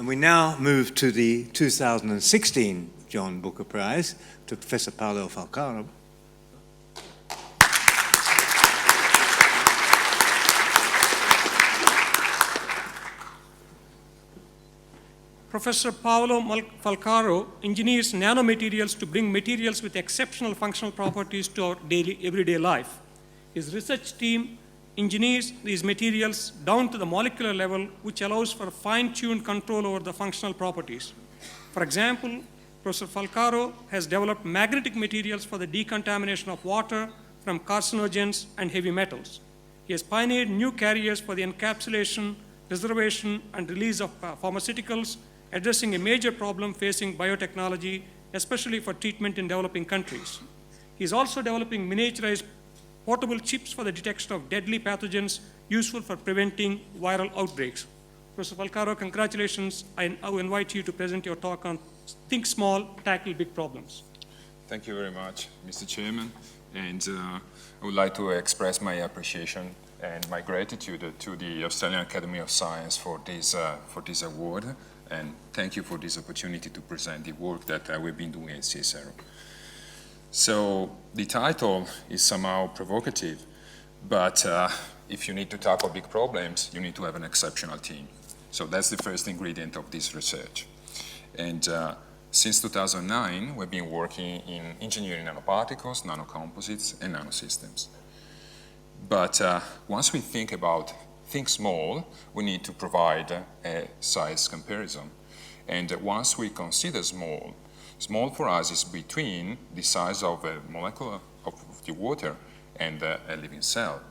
And we now move to the 2016 John Booker Prize to Professor Paolo Falcaro. Professor Paolo Falcaro engineers nanomaterials to bring materials with exceptional functional properties to our everyday life. His research team engineers these materials down to the molecular level, which allows for fine-tuned control over the functional properties. For example, Professor Falcaro has developed magnetic materials for the decontamination of water from carcinogens and heavy metals. He has pioneered new carriers for the encapsulation, preservation, and release of pharmaceuticals, addressing a major problem facing biotechnology, especially for treatment in developing countries. He is also developing miniaturized portable chips for the detection of deadly pathogens useful for preventing viral outbreaks. Professor Falcaro, congratulations. I now invite you to present your talk on Think Small, Tackle Big Problems. Thank you very much, Mr. Chairman. And I would like to express my appreciation and my gratitude to the Australian Academy of Science for this award. And thank you for this opportunity to present the work that we've been doing at CSIRO. So the title is somehow provocative, but if you need to tackle big problems, you need to have an exceptional team. So that's the first ingredient of this research. And since 2009, we've been working in engineering nanoparticles, nanocomposites, and nanosystems. But once we think small, we need to provide a size comparison. And once we consider small for us is between the size of a molecule of the water and a living cell.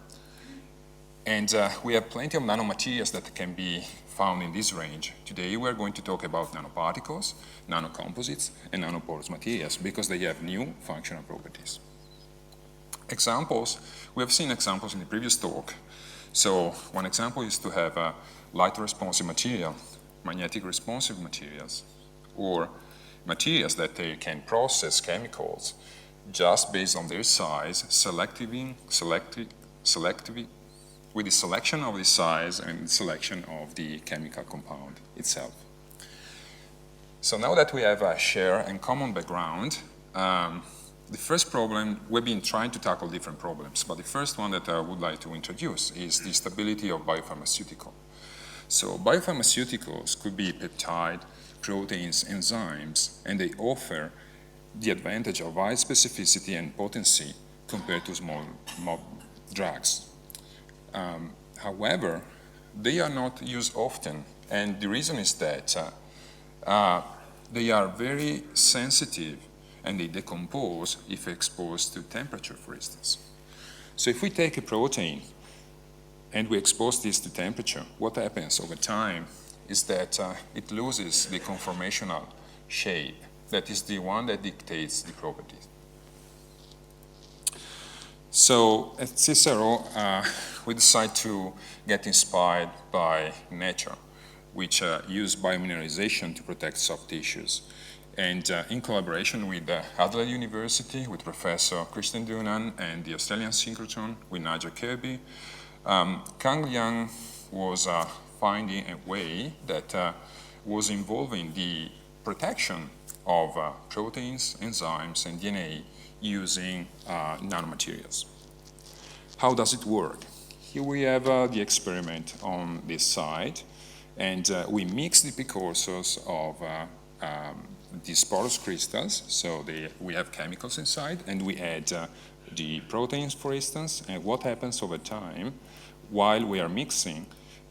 And we have plenty of nanomaterials that can be found in this range. Today we're going to talk about nanoparticles, nanocomposites, and nanoporous materials because they have new functional properties. Examples, we have seen examples in the previous talk. So one example is to have a light-responsive material, magnetic responsive materials, or materials that they can process chemicals just based on their size, with the selection of the size and selection of the chemical compound itself. So now that we have a shared and common background, the first problem, we've been trying to tackle different problems, but the first one that I would like to introduce is the stability of biopharmaceutical. So biopharmaceuticals could be peptide, proteins, enzymes, and they offer the advantage of high specificity and potency compared to small drugs. However, they are not used often, and the reason is that they are very sensitive and they decompose if exposed to temperature, for instance. So if we take a protein and we expose this to temperature, what happens over time is that it loses the conformational shape. That is the one that dictates the properties. So at CSIRO, we decided to get inspired by nature, which use biomineralization to protect soft tissues. And in collaboration with Adelaide University, with Professor Christian Dunan and the Australian synchrotron with Nigel Kirby, Kang Liang was finding a way that was involving the protection of proteins, enzymes, and DNA using nanomaterials. How does it work? Here we have the experiment on this side, and we mix the precursors of these porous crystals, so we have chemicals inside, and we add the proteins, for instance, and what happens over time while we are mixing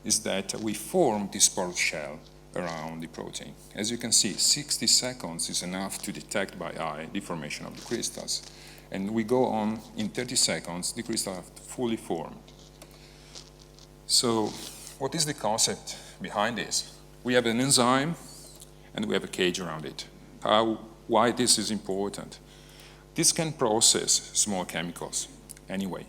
is that we form this porous shell around the protein. As you can see, 60 seconds is enough to detect by eye the formation of the crystals. And we go on, in 30 seconds, the crystals are fully formed. So what is the concept behind this? We have an enzyme, and we have a cage around it. Why this is important? This can process small chemicals anyway,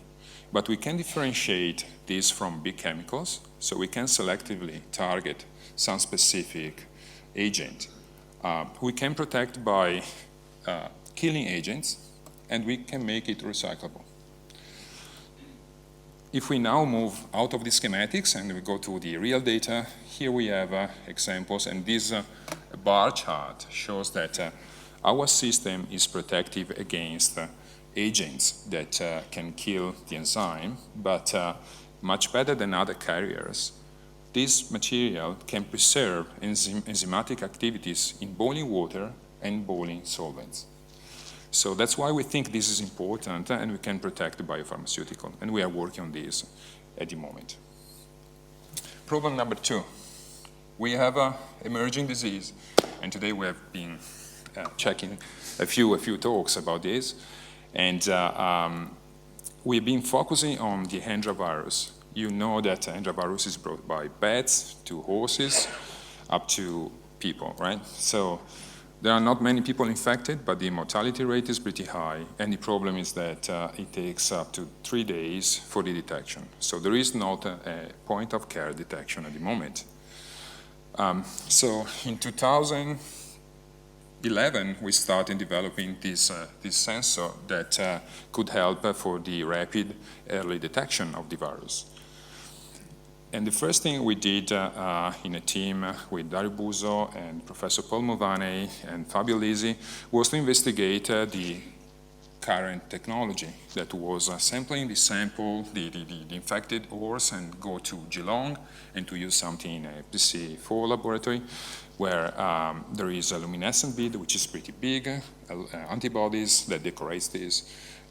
but we can differentiate this from big chemicals, so we can selectively target some specific agent. We can protect by killing agents, and we can make it recyclable. if we now move out of the schematics and we go to the real data, here we have examples, and this bar chart shows that our system is protective against agents that can kill the enzyme, but much better than other carriers. This material can preserve enzymatic activities in boiling water and boiling solvents. So that's why we think this is important and we can protect the biopharmaceutical, and we are working on this at the moment. Problem number 2. We have an emerging disease, and today we have been checking a few talks about this, and we've been focusing on the Hendra virus. You know that Hendra virus is brought by bats to horses up to people, right? So there are not many people infected, but the mortality rate is pretty high, and the problem is that it takes up to 3 days for the detection. So there is not a point of care detection at the moment. So in 2011, we started developing this sensor that could help for the rapid early detection of the virus. And the first thing we did in a team with Dario Buso and Professor Paul Movane and Fabio Lisi was to investigate the current technology that was sampling the sample, the infected horse, and go to Geelong and to use something in a PC4 laboratory where there is a luminescent bead which is pretty big, antibodies that decorates this.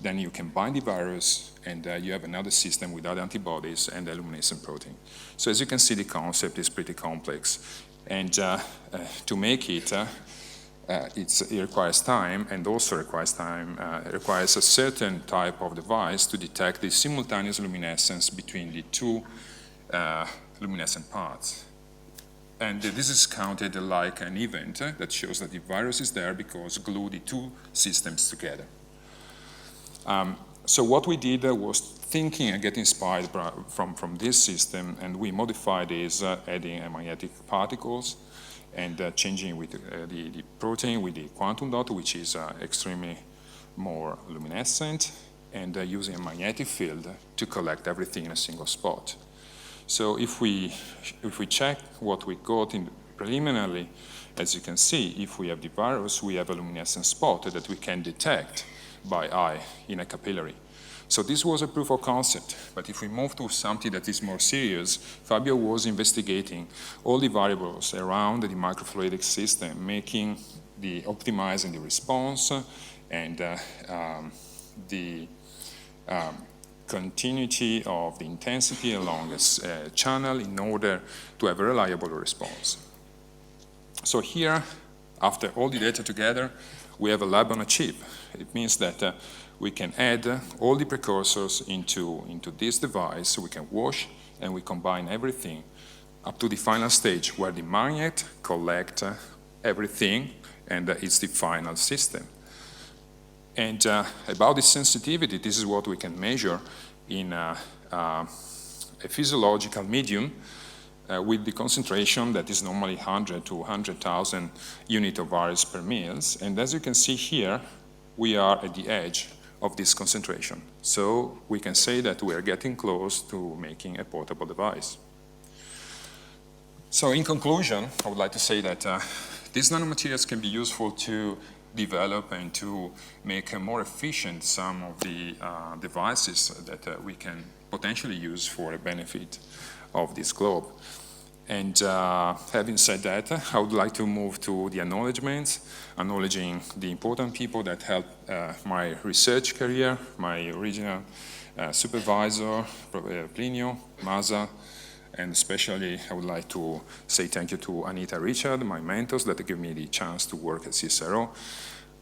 Then you can bind the virus, and you have another system without antibodies and a luminescent protein. So as you can see, the concept is pretty complex. And to make it, it requires time, and also requires a certain type of device to detect the simultaneous luminescence between the two luminescent parts. And this is counted like an event that shows that the virus is there because glue the two systems together. So what we did was thinking and get inspired from this system, and we modified this, adding magnetic particles and changing with the protein with the quantum dot, which is extremely more luminescent, and using a magnetic field to collect everything in a single spot. So if we check what we got in preliminarily, as you can see, if we have the virus, we have a luminescent spot that we can detect by eye in a capillary. So this was a proof of concept, but if we move to something that is more serious, Fabio was investigating all the variables around the microfluidic system, optimizing the response and the continuity of the intensity along a channel in order to have a reliable response. So here, after all the data together, we have a lab on a chip. It means that we can add all the precursors into this device, so we can wash and we combine everything up to the final stage where the magnet collects everything and it's the final system. And about the sensitivity, this is what we can measure in a physiological medium with the concentration that is normally 100 to 100,000 units of virus per mils. And as you can see here, we are at the edge of this concentration. So we can say that we are getting close to making a portable device. So in conclusion, I would like to say that these nanomaterials can be useful to develop and to make more efficient some of the devices that we can potentially use for a benefit of this globe. And having said that, I would like to move to the acknowledgements, acknowledging the important people that helped my research career, my original supervisor, Plinio, Masa, and especially I would like to say thank you to Anita Richard, my mentors that gave me the chance to work at CSIRO.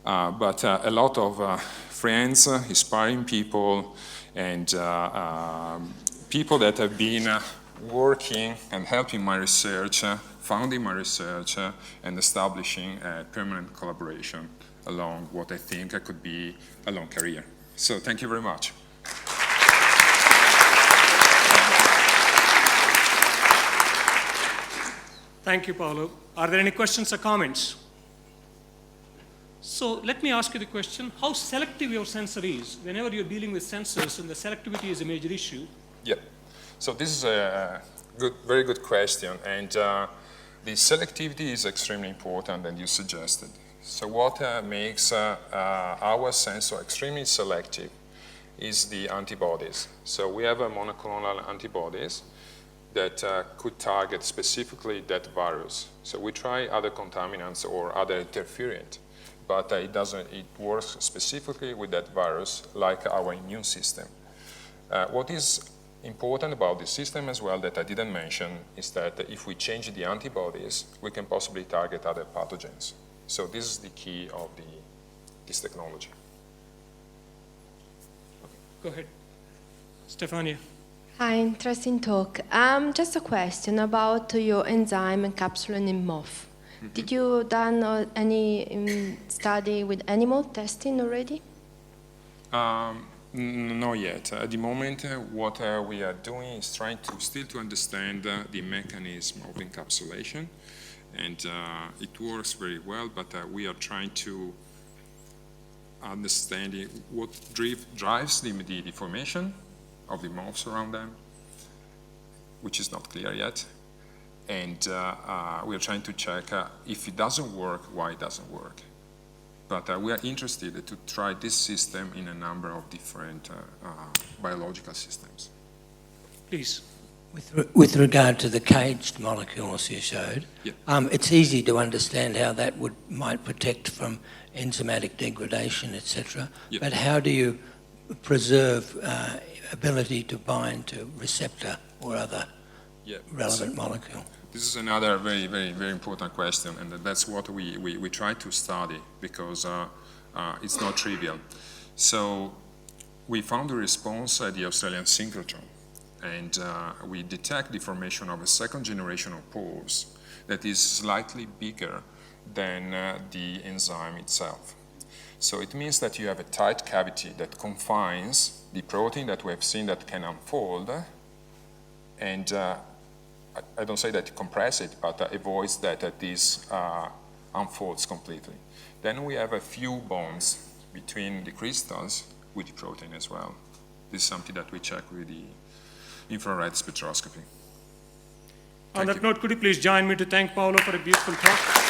But a lot of friends, inspiring people, and people that have been working and helping my research, founding my research, and establishing a permanent collaboration along what I think could be a long career. So thank you very much. Thank you, Paolo. Are there any questions or comments? So let me ask you the question, how selective your sensor is. Whenever you're dealing with sensors and the selectivity is a major issue, Yeah. So this is a very good question, and the selectivity is extremely important, and you suggested. So what makes our sensor extremely selective is the antibodies. So we have monoclonal antibodies that could target specifically that virus. So we try other contaminants or other interferent, but it works specifically with that virus, like our immune system. What is important about this system as well that I didn't mention is that if we change the antibodies, we can possibly target other pathogens. So this is the key of this technology. Go ahead. Stefania. Hi, interesting talk. Just a question about your enzyme encapsulating in moth. Did you done any study with animal testing already? Not yet. At the moment, what we are doing is trying to still understand the mechanism of encapsulation, and it works very well. But we are trying to understand what drives the deformation of the moths around them, which is not clear yet. And we are trying to check if it doesn't work, why it doesn't work. But we are interested to try this system in a number of different biological systems. Please. With regard to the caged molecules you showed, yeah. It's easy to understand how that might protect from enzymatic degradation, etc. Yeah. But how do you preserve ability to bind to receptor or other relevant molecule? This is another very, very, very important question, and that's what we try to study, because it's not trivial. So we found a response at the Australian synchrotron, and we detect the formation of a second generation of pores that is slightly bigger than the enzyme itself. So it means that you have a tight cavity that confines the protein that we have seen that can unfold, and I don't say that you compress it, but avoids that this unfolds completely. Then we have a few bonds between the crystals with the protein as well. This is something that we check with the infrared spectroscopy. On that note, could you please join me to thank Paolo for a beautiful talk?